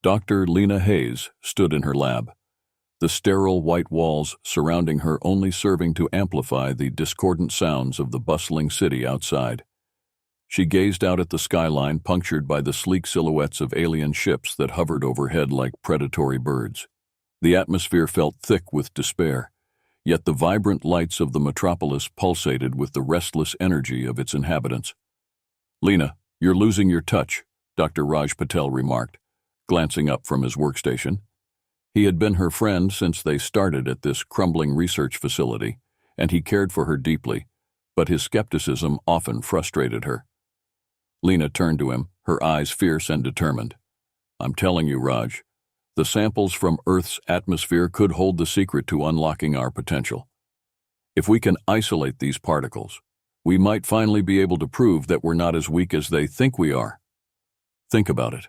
Dr. Lena Hayes stood in her lab, the sterile white walls surrounding her only serving to amplify the discordant sounds of the bustling city outside. She gazed out at the skyline punctured by the sleek silhouettes of alien ships that hovered overhead like predatory birds. The atmosphere felt thick with despair, yet the vibrant lights of the metropolis pulsated with the restless energy of its inhabitants. "Lena, you're losing your touch," Dr. Raj Patel remarked, glancing up from his workstation. He had been her friend since they started at this crumbling research facility, and he cared for her deeply, but his skepticism often frustrated her. Lena turned to him, her eyes fierce and determined. "I'm telling you, Raj, the samples from Earth's atmosphere could hold the secret to unlocking our potential. If we can isolate these particles, we might finally be able to prove that we're not as weak as they think we are. Think about it.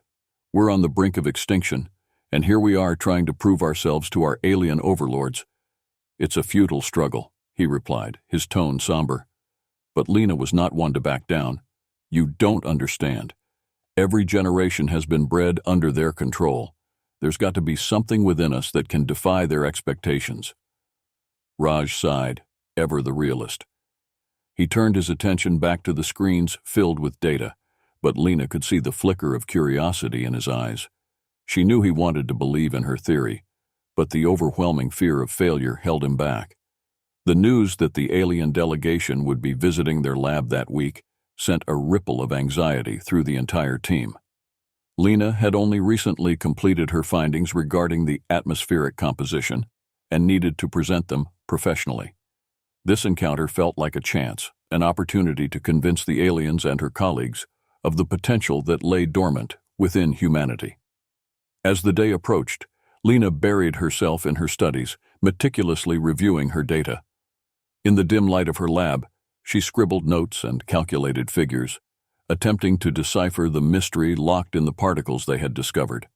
We're on the brink of extinction, and here we are trying to prove ourselves to our alien overlords." "It's a futile struggle," he replied, his tone somber. But Lena was not one to back down. "You don't understand. Every generation has been bred under their control. There's got to be something within us that can defy their expectations." Raj sighed, ever the realist. He turned his attention back to the screens filled with data, but Lena could see the flicker of curiosity in his eyes. She knew he wanted to believe in her theory, but the overwhelming fear of failure held him back. The news that the alien delegation would be visiting their lab that week sent a ripple of anxiety through the entire team. Lena had only recently completed her findings regarding the atmospheric composition and needed to present them professionally. This encounter felt like a chance, an opportunity to convince the aliens and her colleagues of the potential that lay dormant within humanity. As the day approached, Lena buried herself in her studies, meticulously reviewing her data. In the dim light of her lab, she scribbled notes and calculated figures, attempting to decipher the mystery locked in the particles they had discovered.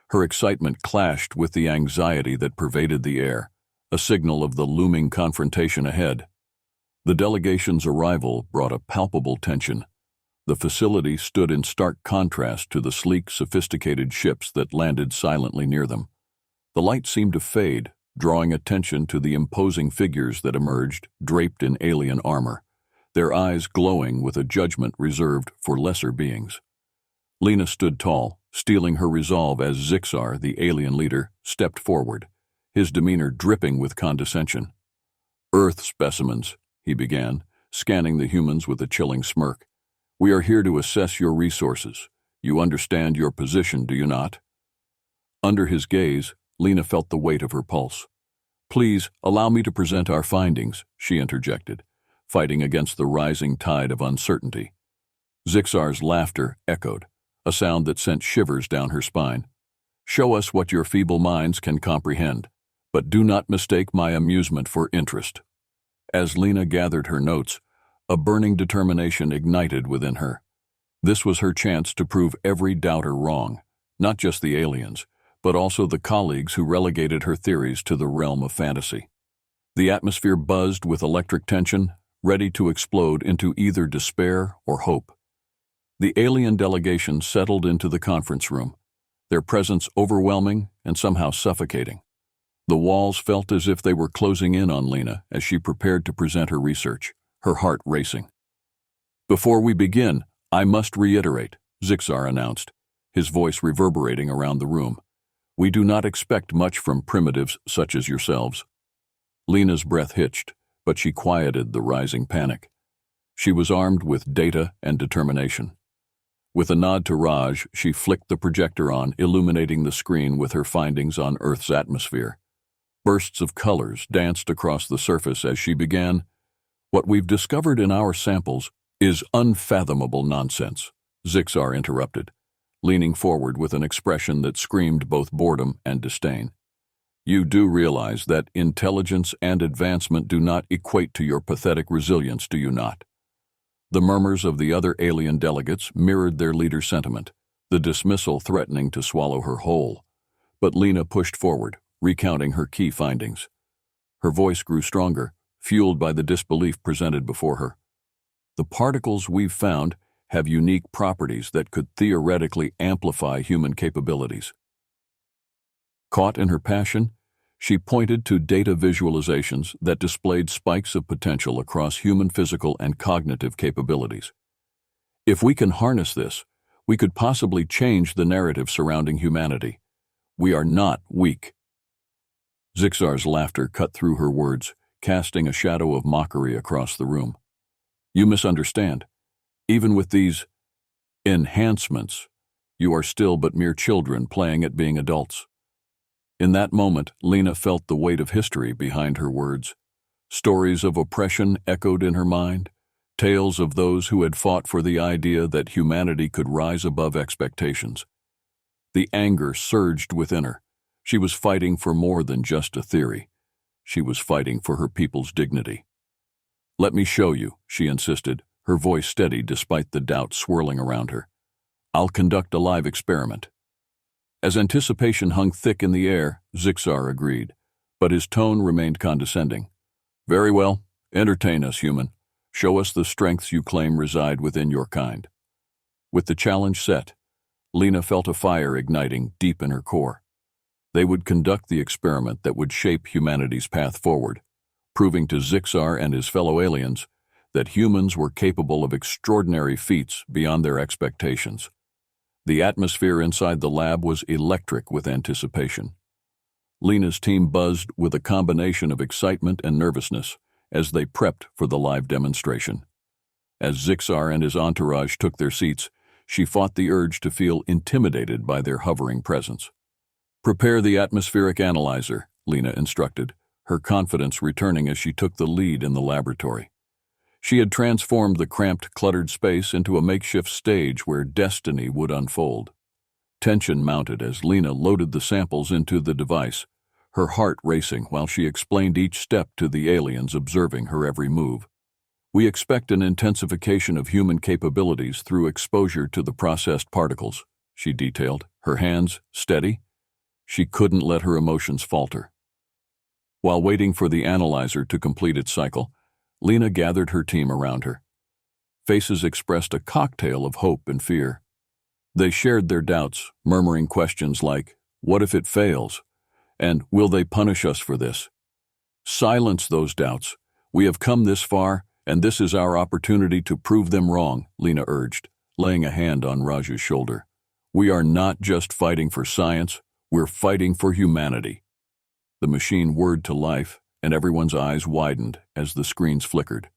Her excitement clashed with the anxiety that pervaded the air, a signal of the looming confrontation ahead. The delegation's arrival brought a palpable tension. The facility stood in stark contrast to the sleek, sophisticated ships that landed silently near them. The light seemed to fade, drawing attention to the imposing figures that emerged, draped in alien armor, their eyes glowing with a judgment reserved for lesser beings. Lena stood tall, steeling her resolve as Zixar, the alien leader, stepped forward, his demeanor dripping with condescension. "Earth specimens," he began, scanning the humans with a chilling smirk. "We are here to assess your resources. You understand your position, do you not?" Under his gaze, Lena felt the weight of her pulse. "Please, allow me to present our findings," she interjected, fighting against the rising tide of uncertainty. Zixar's laughter echoed, a sound that sent shivers down her spine. "Show us what your feeble minds can comprehend, but do not mistake my amusement for interest." As Lena gathered her notes, a burning determination ignited within her. This was her chance to prove every doubter wrong, not just the aliens, but also the colleagues who relegated her theories to the realm of fantasy. The atmosphere buzzed with electric tension, ready to explode into either despair or hope. The alien delegation settled into the conference room, their presence overwhelming and somehow suffocating. The walls felt as if they were closing in on Lena as she prepared to present her research, her heart racing. "Before we begin, I must reiterate," Zixar announced, his voice reverberating around the room. "We do not expect much from primitives such as yourselves." Lena's breath hitched, but she quieted the rising panic. She was armed with data and determination. With a nod to Raj, she flicked the projector on, illuminating the screen with her findings on Earth's atmosphere. Bursts of colors danced across the surface as she began. "What we've discovered in our samples is unfathomable nonsense," Zixar interrupted, leaning forward with an expression that screamed both boredom and disdain. "You do realize that intelligence and advancement do not equate to your pathetic resilience, do you not?" The murmurs of the other alien delegates mirrored their leader's sentiment, the dismissal threatening to swallow her whole. But Lena pushed forward, recounting her key findings. Her voice grew stronger, fueled by the disbelief presented before her. "The particles we've found have unique properties that could theoretically amplify human capabilities. Caught in her passion, she pointed to data visualizations that displayed spikes of potential across human physical and cognitive capabilities. If we can harness this, we could possibly change the narrative surrounding humanity. We are not weak. Zixar's laughter cut through her words, casting a shadow of mockery across the room. You misunderstand. Even with these enhancements, you are still but mere children playing at being adults. In that moment, Lena felt the weight of history behind her words. Stories of oppression echoed in her mind, tales of those who had fought for the idea that humanity could rise above expectations. The anger surged within her. She was fighting for more than just a theory. She was fighting for her people's dignity. Let me show you, she insisted, her voice steady despite the doubt swirling around her. I'll conduct a live experiment. As anticipation hung thick in the air, Zixar agreed, but his tone remained condescending. Very well, entertain us, human. Show us the strengths you claim reside within your kind. With the challenge set, Lena felt a fire igniting deep in her core. They would conduct the experiment that would shape humanity's path forward, proving to Zixar and his fellow aliens that humans were capable of extraordinary feats beyond their expectations. The atmosphere inside the lab was electric with anticipation. Lena's team buzzed with a combination of excitement and nervousness as they prepped for the live demonstration. As Zixar and his entourage took their seats, she fought the urge to feel intimidated by their hovering presence. Prepare the atmospheric analyzer, Lena instructed, her confidence returning as she took the lead in the laboratory. She had transformed the cramped, cluttered space into a makeshift stage where destiny would unfold. Tension mounted as Lena loaded the samples into the device, her heart racing while she explained each step to the aliens observing her every move. We expect an intensification of human capabilities through exposure to the processed particles, she detailed, her hands steady. She couldn't let her emotions falter. While waiting for the analyzer to complete its cycle, Lena gathered her team around her. Faces expressed a cocktail of hope and fear. They shared their doubts, murmuring questions like, "What if it fails?" and "Will they punish us for this?" Silence those doubts. We have come this far, and this is our opportunity to prove them wrong, Lena urged, laying a hand on Raj's shoulder. We are not just fighting for science, we're fighting for humanity. The machine whirred to life, and everyone's eyes widened as the screens flickered,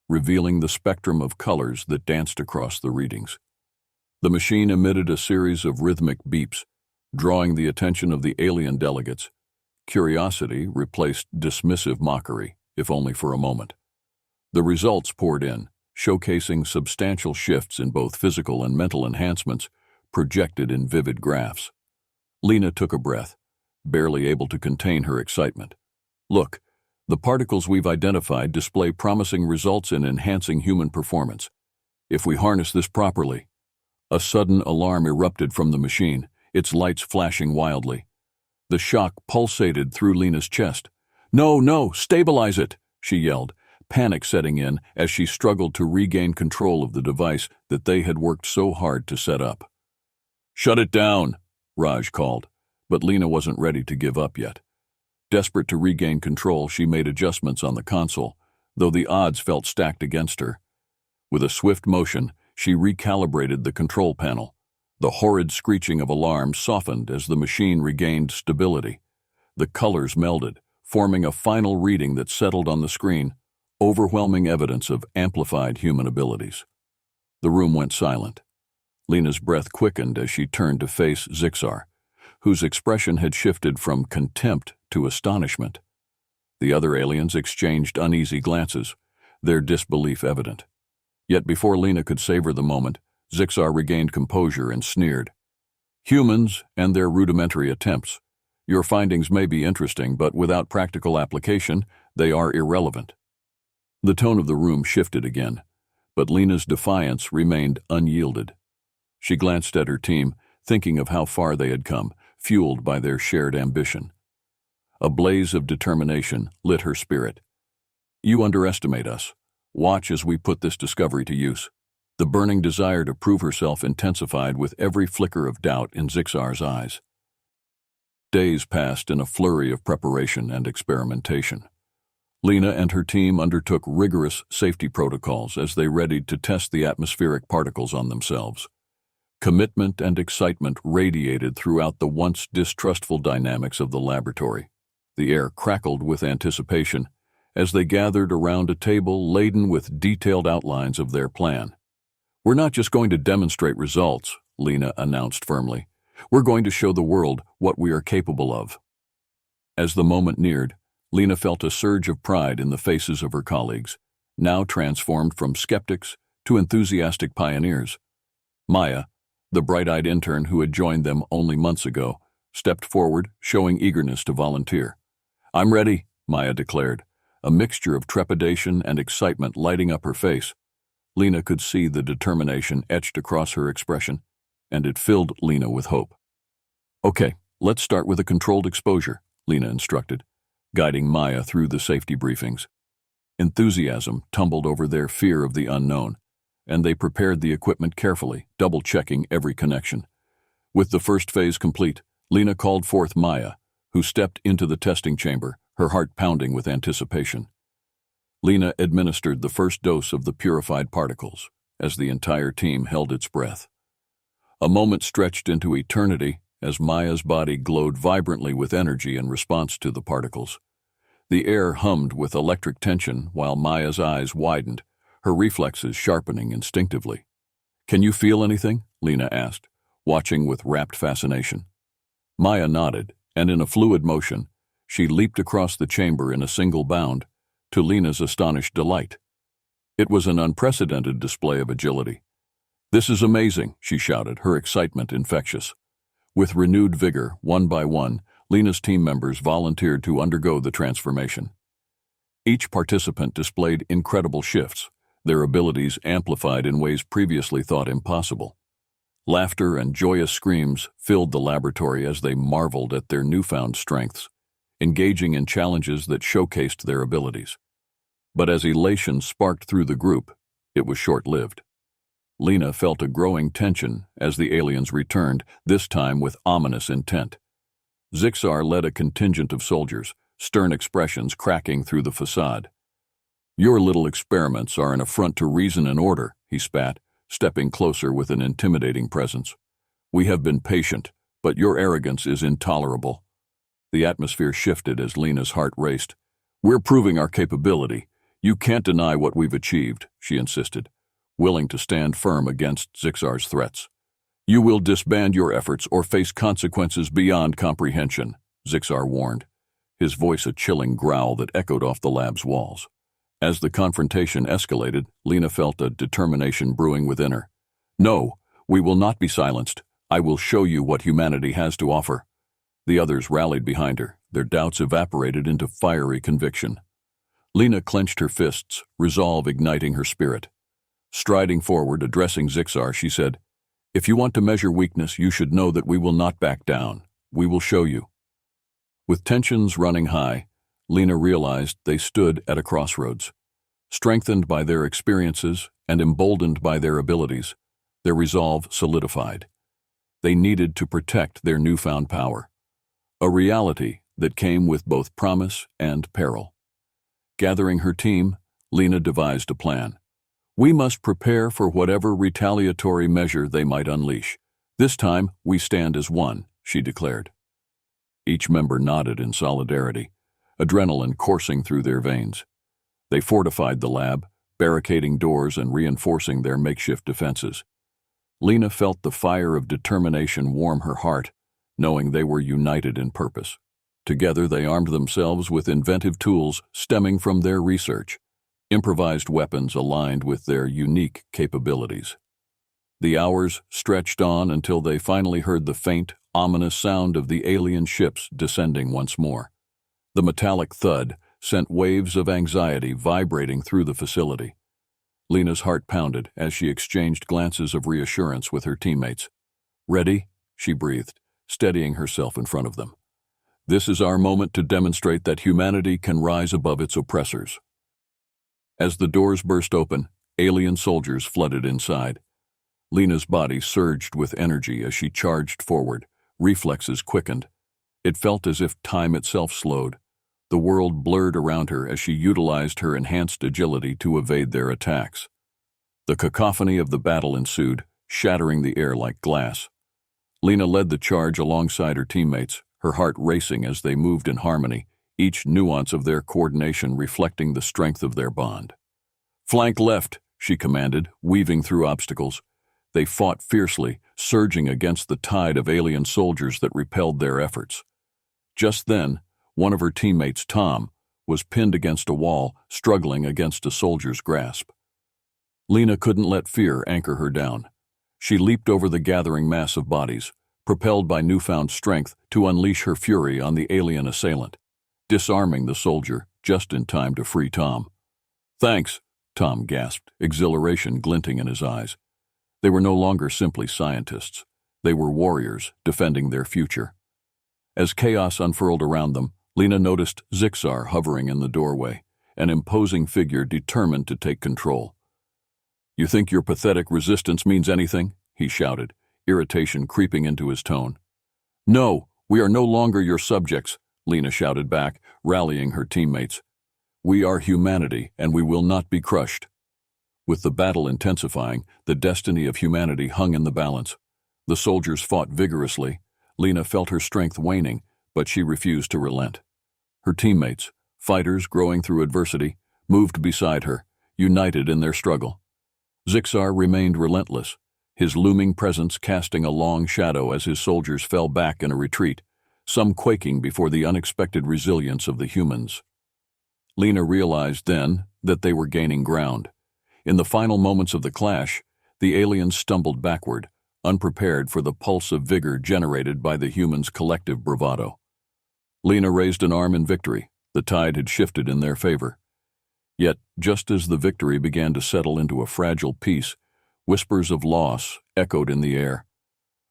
revealing the spectrum of colors that danced across the readings. The machine emitted a series of rhythmic beeps, drawing the attention of the alien delegates. Curiosity replaced dismissive mockery, if only for a moment. The results poured in, showcasing substantial shifts in both physical and mental enhancements projected in vivid graphs. Lena took a breath, barely able to contain her excitement. Look, the particles we've identified display promising results in enhancing human performance. If we harness this properly. A sudden alarm erupted from the machine, its lights flashing wildly. The shock pulsated through Lena's chest. No, stabilize it, she yelled, panic setting in as she struggled to regain control of the device that they had worked so hard to set up. Shut it down, Raj called, but Lena wasn't ready to give up yet. Desperate to regain control, she made adjustments on the console, though the odds felt stacked against her. With a swift motion, she recalibrated the control panel. The horrid screeching of alarm softened as the machine regained stability. The colors melded, forming a final reading that settled on the screen, overwhelming evidence of amplified human abilities. The room went silent. Lena's breath quickened as she turned to face Zixar, whose expression had shifted from contempt to astonishment. The other aliens exchanged uneasy glances, their disbelief evident. Yet before Lena could savor the moment, Zixar regained composure and sneered. Humans and their rudimentary attempts. Your findings may be interesting, but without practical application, they are irrelevant. The tone of the room shifted again, but Lena's defiance remained unyielded. She glanced at her team, thinking of how far they had come, fueled by their shared ambition. A blaze of determination lit her spirit. You underestimate us. Watch as we put this discovery to use. The burning desire to prove herself intensified with every flicker of doubt in Zixar's eyes. Days passed in a flurry of preparation and experimentation. Lena and her team undertook rigorous safety protocols as they readied to test the atmospheric particles on themselves. Commitment and excitement radiated throughout the once distrustful dynamics of the laboratory. The air crackled with anticipation as they gathered around a table laden with detailed outlines of their plan. "We're not just going to demonstrate results," Lena announced firmly. "We're going to show the world what we are capable of." As the moment neared, Lena felt a surge of pride in the faces of her colleagues, now transformed from skeptics to enthusiastic pioneers. Maya, the bright-eyed intern who had joined them only months ago, stepped forward, showing eagerness to volunteer. "I'm ready," Maya declared, a mixture of trepidation and excitement lighting up her face. Lena could see the determination etched across her expression, and it filled Lena with hope. "Okay, let's start with a controlled exposure," Lena instructed, guiding Maya through the safety briefings. Enthusiasm tumbled over their fear of the unknown, and they prepared the equipment carefully, double-checking every connection. With the first phase complete, Lena called forth Maya, who stepped into the testing chamber, her heart pounding with anticipation. Lena administered the first dose of the purified particles, as the entire team held its breath. A moment stretched into eternity as Maya's body glowed vibrantly with energy in response to the particles. The air hummed with electric tension while Maya's eyes widened, her reflexes sharpening instinctively. "Can you feel anything?" Lena asked, watching with rapt fascination. Maya nodded, and in a fluid motion, she leaped across the chamber in a single bound, to Lena's astonished delight. It was an unprecedented display of agility. "This is amazing," she shouted, her excitement infectious. With renewed vigor, one by one, Lena's team members volunteered to undergo the transformation. Each participant displayed incredible shifts, their abilities amplified in ways previously thought impossible. Laughter and joyous screams filled the laboratory as they marveled at their newfound strengths, engaging in challenges that showcased their abilities. But as elation sparked through the group, it was short-lived. Lena felt a growing tension as the aliens returned, this time with ominous intent. Zixar led a contingent of soldiers, stern expressions cracking through the facade. "Your little experiments are an affront to reason and order," he spat, stepping closer with an intimidating presence. "We have been patient, but your arrogance is intolerable." The atmosphere shifted as Lena's heart raced. "We're proving our capability. You can't deny what we've achieved," she insisted, willing to stand firm against Zixar's threats. "You will disband your efforts or face consequences beyond comprehension," Zixar warned, his voice a chilling growl that echoed off the lab's walls. As the confrontation escalated, Lena felt a determination brewing within her. "No, we will not be silenced. I will show you what humanity has to offer." The others rallied behind her, their doubts evaporated into fiery conviction. Lena clenched her fists, resolve igniting her spirit. Striding forward, addressing Zixar, she said, "If you want to measure weakness, you should know that we will not back down. We will show you." With tensions running high, Lena realized they stood at a crossroads. Strengthened by their experiences and emboldened by their abilities, their resolve solidified. They needed to protect their newfound power, a reality that came with both promise and peril. Gathering her team, Lena devised a plan. "We must prepare for whatever retaliatory measure they might unleash. This time, we stand as one," she declared. Each member nodded in solidarity, adrenaline coursing through their veins. They fortified the lab, barricading doors and reinforcing their makeshift defenses. Lena felt the fire of determination warm her heart, knowing they were united in purpose. Together they armed themselves with inventive tools stemming from their research, improvised weapons aligned with their unique capabilities. The hours stretched on until they finally heard the faint, ominous sound of the alien ships descending once more. The metallic thud sent waves of anxiety vibrating through the facility. Lena's heart pounded as she exchanged glances of reassurance with her teammates. "Ready?" she breathed, steadying herself in front of them. "This is our moment to demonstrate that humanity can rise above its oppressors." As the doors burst open, alien soldiers flooded inside. Lena's body surged with energy as she charged forward, reflexes quickened. It felt as if time itself slowed. The world blurred around her as she utilized her enhanced agility to evade their attacks. The cacophony of the battle ensued, shattering the air like glass. Lena led the charge alongside her teammates, her heart racing as they moved in harmony, each nuance of their coordination reflecting the strength of their bond. "Flank left," she commanded, weaving through obstacles. They fought fiercely, surging against the tide of alien soldiers that repelled their efforts. Just then, one of her teammates, Tom, was pinned against a wall, struggling against a soldier's grasp. Lena couldn't let fear anchor her down. She leaped over the gathering mass of bodies, propelled by newfound strength to unleash her fury on the alien assailant, disarming the soldier just in time to free Tom. "Thanks," Tom gasped, exhilaration glinting in his eyes. They were no longer simply scientists. They were warriors defending their future. As chaos unfurled around them, Lena noticed Zixar hovering in the doorway, an imposing figure determined to take control. "You think your pathetic resistance means anything?" he shouted, irritation creeping into his tone. "No, we are no longer your subjects," Lena shouted back, rallying her teammates. "We are humanity, and we will not be crushed." With the battle intensifying, the destiny of humanity hung in the balance. The soldiers fought vigorously. Lena felt her strength waning, but she refused to relent. Her teammates, fighters growing through adversity, moved beside her, united in their struggle. Zixar remained relentless, his looming presence casting a long shadow as his soldiers fell back in a retreat, some quaking before the unexpected resilience of the humans. Lena realized then that they were gaining ground. In the final moments of the clash, the aliens stumbled backward, unprepared for the pulse of vigor generated by the humans' collective bravado. Lena raised an arm in victory. The tide had shifted in their favor. Yet, just as the victory began to settle into a fragile peace, whispers of loss echoed in the air.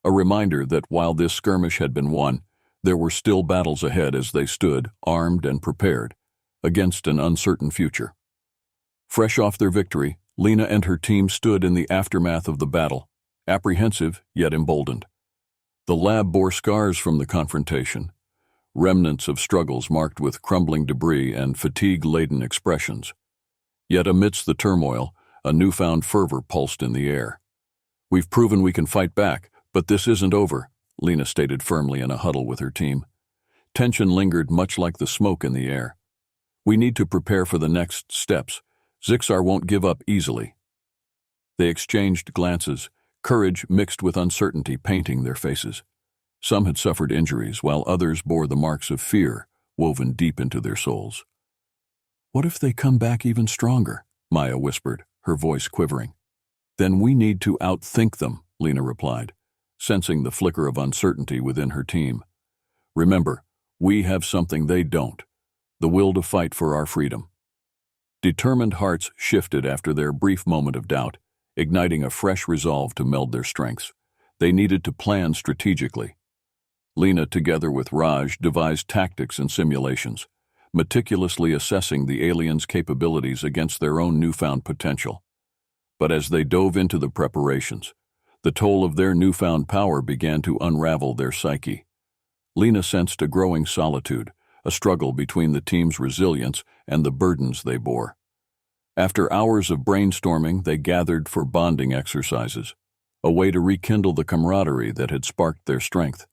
A reminder that while this skirmish had been won, there were still battles ahead as they stood, armed and prepared, against an uncertain future. Fresh off their victory, Lena and her team stood in the aftermath of the battle, apprehensive yet emboldened. The lab bore scars from the confrontation, remnants of struggles marked with crumbling debris and fatigue-laden expressions. Yet amidst the turmoil, a newfound fervor pulsed in the air. "We've proven we can fight back, but this isn't over," Lena stated firmly in a huddle with her team. Tension lingered much like the smoke in the air. "We need to prepare for the next steps. Zixar won't give up easily." They exchanged glances, courage mixed with uncertainty painting their faces. Some had suffered injuries, while others bore the marks of fear woven deep into their souls. "What if they come back even stronger?" Maya whispered, her voice quivering. "Then we need to outthink them," Lena replied, sensing the flicker of uncertainty within her team. "Remember, we have something they don't, the will to fight for our freedom." Determined hearts shifted after their brief moment of doubt, igniting a fresh resolve to meld their strengths. They needed to plan strategically. Lena, together with Raj, devised tactics and simulations, meticulously assessing the aliens' capabilities against their own newfound potential. But as they dove into the preparations, the toll of their newfound power began to unravel their psyche. Lena sensed a growing solitude, a struggle between the team's resilience and the burdens they bore. After hours of brainstorming, they gathered for bonding exercises, a way to rekindle the camaraderie that had sparked their strength.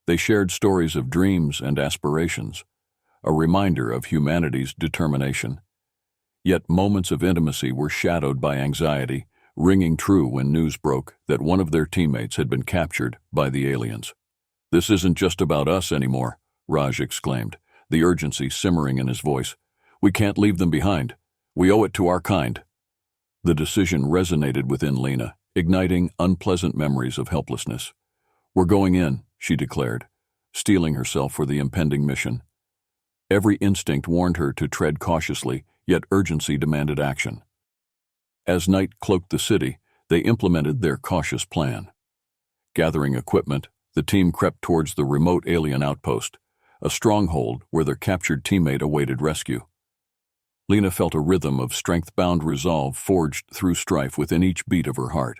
They shared stories of dreams and aspirations, a reminder of humanity's determination. Yet moments of intimacy were shadowed by anxiety, ringing true when news broke that one of their teammates had been captured by the aliens. "This isn't just about us anymore," Raj exclaimed, the urgency simmering in his voice. "We can't leave them behind. We owe it to our kind." The decision resonated within Lena, igniting unpleasant memories of helplessness. "We're going in," she declared, steeling herself for the impending mission. Every instinct warned her to tread cautiously, yet urgency demanded action. As night cloaked the city, they implemented their cautious plan. Gathering equipment, the team crept towards the remote alien outpost, a stronghold where their captured teammate awaited rescue. Lena felt a rhythm of strength-bound resolve forged through strife within each beat of her heart.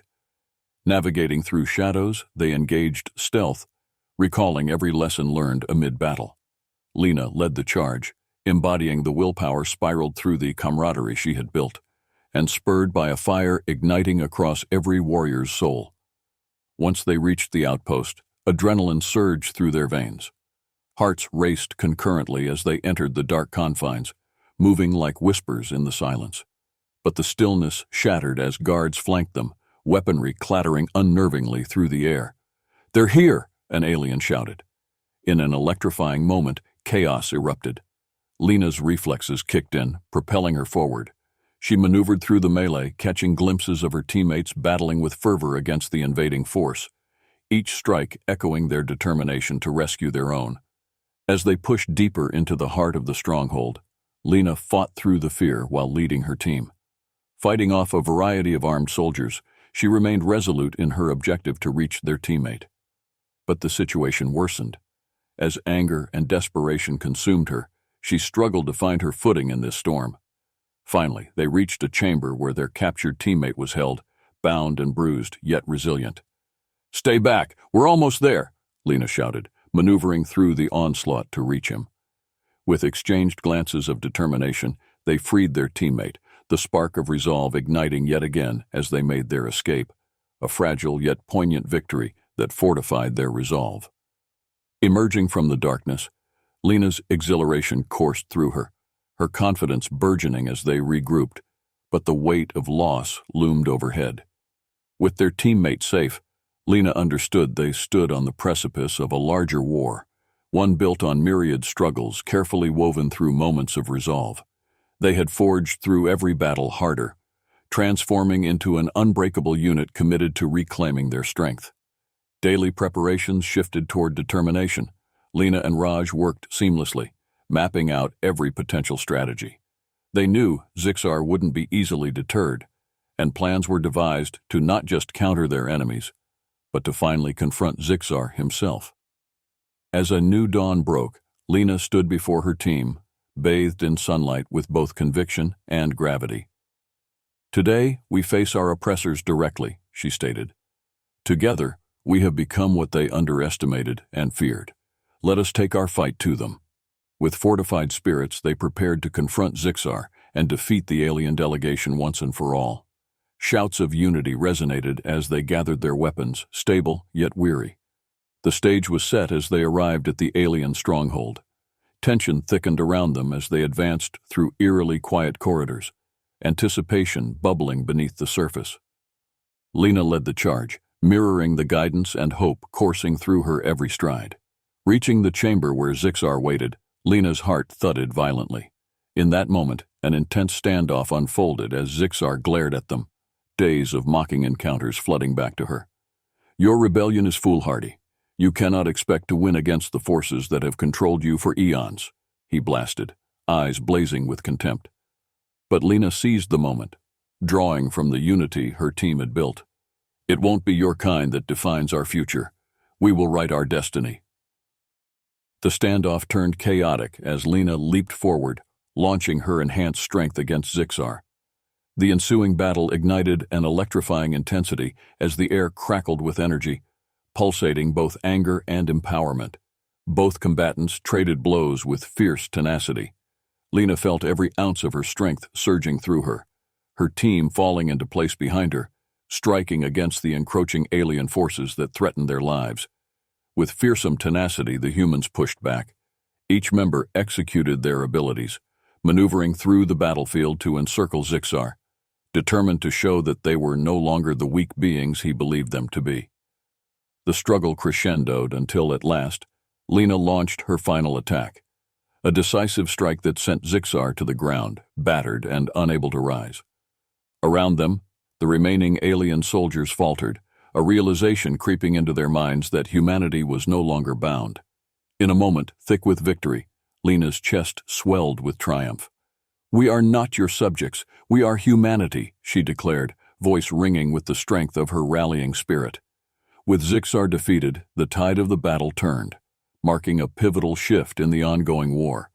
Navigating through shadows, they engaged stealth, recalling every lesson learned amid battle. Lena led the charge, embodying the willpower spiraled through the camaraderie she had built, and spurred by a fire igniting across every warrior's soul. Once they reached the outpost, adrenaline surged through their veins. Hearts raced concurrently as they entered the dark confines, moving like whispers in the silence. But the stillness shattered as guards flanked them, weaponry clattering unnervingly through the air. "They're here!" an alien shouted. In an electrifying moment, chaos erupted. Lena's reflexes kicked in, propelling her forward. She maneuvered through the melee, catching glimpses of her teammates battling with fervor against the invading force, each strike echoing their determination to rescue their own. As they pushed deeper into the heart of the stronghold, Lena fought through the fear while leading her team. Fighting off a variety of armed soldiers, she remained resolute in her objective to reach their teammate. But the situation worsened. As anger and desperation consumed her, she struggled to find her footing in this storm. Finally, they reached a chamber where their captured teammate was held, bound and bruised, yet resilient. "Stay back! We're almost there!" Lena shouted, maneuvering through the onslaught to reach him. With exchanged glances of determination, they freed their teammate, the spark of resolve igniting yet again as they made their escape, a fragile yet poignant victory that fortified their resolve. Emerging from the darkness, Lena's exhilaration coursed through her, her confidence burgeoning as they regrouped, but the weight of loss loomed overhead. With their teammate safe, Lena understood they stood on the precipice of a larger war, one built on myriad struggles carefully woven through moments of resolve. They had forged through every battle harder, transforming into an unbreakable unit committed to reclaiming their strength. Daily preparations shifted toward determination. Lena and Raj worked seamlessly, mapping out every potential strategy. They knew Zixar wouldn't be easily deterred, and plans were devised to not just counter their enemies, but to finally confront Zixar himself. As a new dawn broke, Lena stood before her team, bathed in sunlight with both conviction and gravity. "Today, we face our oppressors directly," she stated. "Together, we have become what they underestimated and feared. Let us take our fight to them." With fortified spirits, they prepared to confront Zixar and defeat the alien delegation once and for all. Shouts of unity resonated as they gathered their weapons, stable yet weary. The stage was set as they arrived at the alien stronghold. Tension thickened around them as they advanced through eerily quiet corridors, anticipation bubbling beneath the surface. Lena led the charge, mirroring the guidance and hope coursing through her every stride. Reaching the chamber where Zixar waited, Lena's heart thudded violently. In that moment, an intense standoff unfolded as Zixar glared at them, days of mocking encounters flooding back to her. "Your rebellion is foolhardy. You cannot expect to win against the forces that have controlled you for eons," he blasted, eyes blazing with contempt. But Lena seized the moment, drawing from the unity her team had built. "It won't be your kind that defines our future. We will write our destiny." The standoff turned chaotic as Lena leaped forward, launching her enhanced strength against Zixar. The ensuing battle ignited an electrifying intensity as the air crackled with energy, pulsating both anger and empowerment. Both combatants traded blows with fierce tenacity. Lena felt every ounce of her strength surging through her, her team falling into place behind her, striking against the encroaching alien forces that threatened their lives. With fearsome tenacity, the humans pushed back. Each member executed their abilities, maneuvering through the battlefield to encircle Zixar, determined to show that they were no longer the weak beings he believed them to be. The struggle crescendoed until, at last, Lena launched her final attack, a decisive strike that sent Zixar to the ground, battered and unable to rise. Around them, the remaining alien soldiers faltered, a realization creeping into their minds that humanity was no longer bound. In a moment, thick with victory, Lena's chest swelled with triumph. "We are not your subjects, we are humanity," she declared, voice ringing with the strength of her rallying spirit. With Zixar defeated, the tide of the battle turned, marking a pivotal shift in the ongoing war.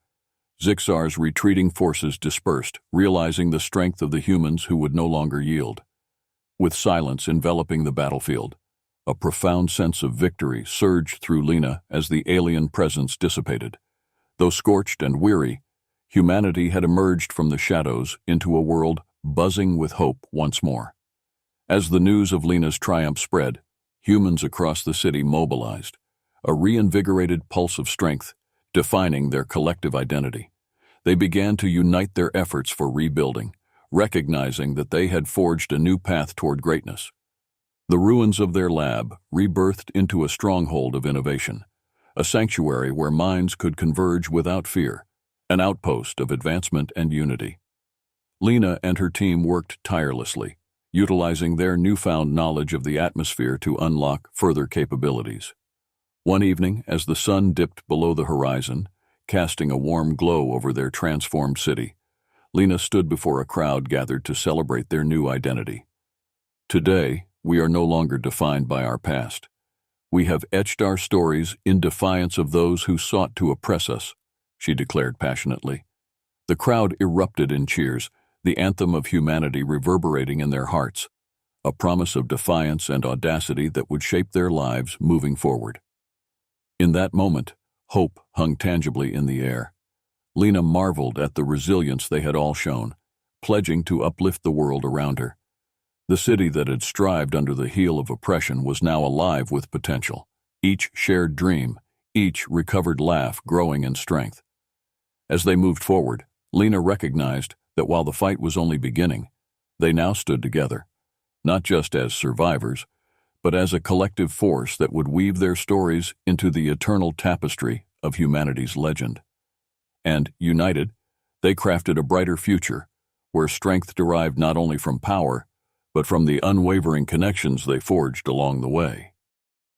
Zixar's retreating forces dispersed, realizing the strength of the humans who would no longer yield. With silence enveloping the battlefield, A profound sense of victory surged through Lena as the alien presence dissipated. Though scorched and weary, humanity had emerged from the shadows into a world buzzing with hope once more. As the news of Lena's triumph spread, humans across the city mobilized, a reinvigorated pulse of strength defining their collective identity. They began to unite their efforts for rebuilding, recognizing that they had forged a new path toward greatness. The ruins of their lab rebirthed into a stronghold of innovation, a sanctuary where minds could converge without fear, an outpost of advancement and unity. Lena and her team worked tirelessly, utilizing their newfound knowledge of the atmosphere to unlock further capabilities. One evening, as the sun dipped below the horizon, casting a warm glow over their transformed city, Lena stood before a crowd gathered to celebrate their new identity. Today, we are no longer defined by our past. We have etched our stories in defiance of those who sought to oppress us, she declared passionately. The crowd erupted in cheers, the anthem of humanity reverberating in their hearts, a promise of defiance and audacity that would shape their lives moving forward. In that moment, hope hung tangibly in the air. Lena marveled at the resilience they had all shown, pledging to uplift the world around her. The city that had strived under the heel of oppression was now alive with potential, each shared dream, each recovered laugh growing in strength. As they moved forward, Lena recognized that while the fight was only beginning, they now stood together, not just as survivors, but as a collective force that would weave their stories into the eternal tapestry of humanity's legend. And, united, they crafted a brighter future, where strength derived not only from power, but from the unwavering connections they forged along the way.